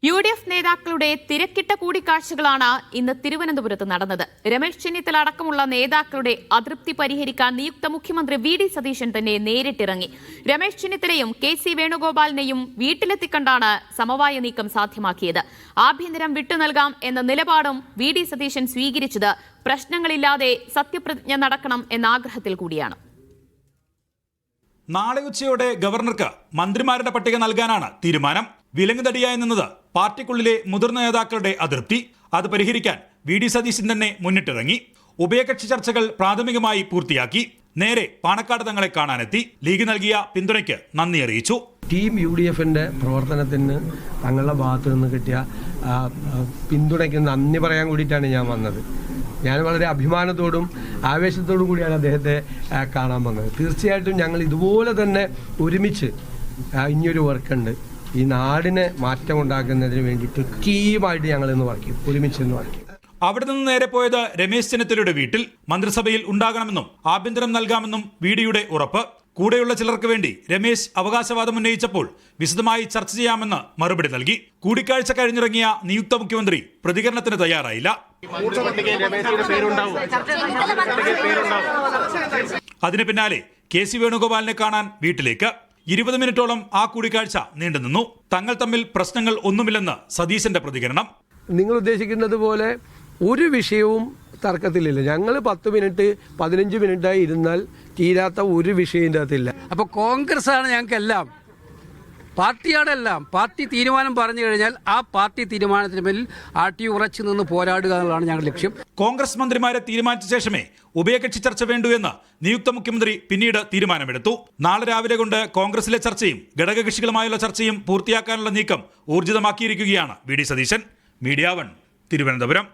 UDF നേതാക്കളുടെ തിരക്കിട്ട കൂടിക്കാഴ്ചകളാണ് ഇന്ന് തിരുവനന്തപുരത്ത് നടന്നത്. രമേശ് ചെന്നിത്തല അടക്കമുള്ള നേതാക്കളുടെ അതൃപ്തി പരിഹരിക്കാൻ നിയുക്ത മുഖ്യമന്ത്രി VD സതീശൻ തന്നെ നേരിട്ടിറങ്ങി. രമേശ് ചെന്നിത്തലയും KC വേണുഗോപാലിനെയും വീട്ടിലെത്തിക്കണ്ടാണ് സമവായ നീക്കം സാധ്യമാക്കിയത്. ആഭ്യന്തരം വിട്ടുനൽകാം എന്ന നിലപാടും VD സതീശൻ സ്വീകരിച്ചത് പ്രശ്നങ്ങളില്ലാതെ സത്യപ്രതിജ്ഞ നടക്കണം എന്ന ആഗ്രഹത്തിൽ കൂടിയാണ്. നാളെ ഉച്ചയോടെ ഗവർണർക്ക് മന്ത്രിമാരുടെ പട്ടിക നൽകാനാണ് തീരുമാനം. വിലങ്ങുതടിയായി നിന്നത് പാർട്ടിക്കുള്ളിലെ മുതിർന്ന നേതാക്കളുടെ അതൃപ്തി. അത് പരിഹരിക്കാൻ VD സതീശൻ തന്നെ മുന്നിട്ടിറങ്ങി. ഉഭയകക്ഷി ചർച്ചകൾ പ്രാഥമികമായി പൂർത്തിയാക്കി. നേരെ പാണക്കാട് തങ്ങളെ കാണാനെത്തി. ലീഗ് നൽകിയ പിന്തുണയ്ക്ക് നന്ദി അറിയിച്ചു. ടീം UDFന്റെ പ്രവർത്തനത്തിന് തങ്ങളുടെ ഭാഗത്തു നിന്ന് കിട്ടിയ പിന്തുണയ്ക്ക് നന്ദി പറയാൻ കൂടിയിട്ടാണ് ഞാൻ വന്നത്. ഞാൻ വളരെ അഭിമാനത്തോടും ആവേശത്തോടും കൂടിയാണ് അദ്ദേഹത്തെ കാണാൻ വന്നത്. തീർച്ചയായിട്ടും ഞങ്ങൾ ഇതുപോലെ തന്നെ ഒരുമിച്ച് ഇനിയൊരു വർക്കുണ്ട്. ഈ നാടിനെ മാറ്റമുണ്ടാക്കുന്നതിന് വേണ്ടിയിട്ട് ടീമായിട്ട് ഞങ്ങൾ ഇന്ന് വർക്ക് ചെയ്യും, ഒരുമിച്ച് ഇന്ന് വർക്ക് ചെയ്യും. അവിടെ നിന്ന് നേരെ പോയത് രമേശ് ചെന്നിത്തലയുടെ വീട്ടിൽ. മന്ത്രിസഭയിൽ ഉണ്ടാകണമെന്നും ആഭ്യന്തരം നൽകാമെന്നും VDയുടെ ഉറപ്പ്. കൂടെയുള്ള ചിലർക്ക് വേണ്ടി രമേശ് അവകാശവാദം ഉന്നയിച്ചപ്പോൾ വിശദമായി ചർച്ച ചെയ്യാമെന്ന് മറുപടി നൽകി. കൂടിക്കാഴ്ച കഴിഞ്ഞിറങ്ങിയ നിയുക്ത മുഖ്യമന്ത്രി പ്രതികരണത്തിന് തയ്യാറായില്ല. അതിന് പിന്നാലെ KC വേണുഗോപാലിനെ കാണാൻ വീട്ടിലേക്ക്. 20 മിനിറ്റോളം ആ കൂടിക്കാഴ്ച നീണ്ടുനിന്നു. തങ്ങൾ തമ്മിൽ പ്രശ്നങ്ങൾ ഒന്നുമില്ലെന്ന് സതീശന്റെ പ്രതികരണം. നിങ്ങൾ ഉദ്ദേശിക്കുന്നത് പോലെ ഒരു വിഷയവും തർക്കത്തിലില്ല. ഞങ്ങൾ 10 മിനിറ്റ് 15 മിനിറ്റായി ഇരുന്നാൽ തീരാത്ത ഒരു വിഷയത്തിൻ്റെ അകത്തില്ല. അപ്പോൾ കോൺഗ്രസ് ആണ് ഞങ്ങൾക്കെല്ലാം, പാർട്ടിയാണെല്ലാം. പാർട്ടി തീരുമാനം പറഞ്ഞു കഴിഞ്ഞാൽ ആ പാർട്ടി തീരുമാനത്തിന് മേൽ ഉറച്ചു നിന്ന് പോരാടുക എന്നുള്ളതാണ് ഞങ്ങളുടെ ലക്ഷ്യം. കോൺഗ്രസ് മന്ത്രിമാരെ തീരുമാനിച്ച ശേഷമേ ഉഭയകക്ഷി ചർച്ച വേണ്ടൂ എന്ന് നിയുക്ത മുഖ്യമന്ത്രി പിന്നീട് തീരുമാനമെടുത്തു. നാളെ രാവിലെ കൊണ്ട് കോൺഗ്രസിലെ ചർച്ചയും ഘടകകക്ഷികളുമായുള്ള ചർച്ചയും പൂർത്തിയാക്കാനുള്ള നീക്കം ഊർജിതമാക്കിയിരിക്കുകയാണ് VD സതീശൻ. മീഡിയ 1 തിരുവനന്തപുരം.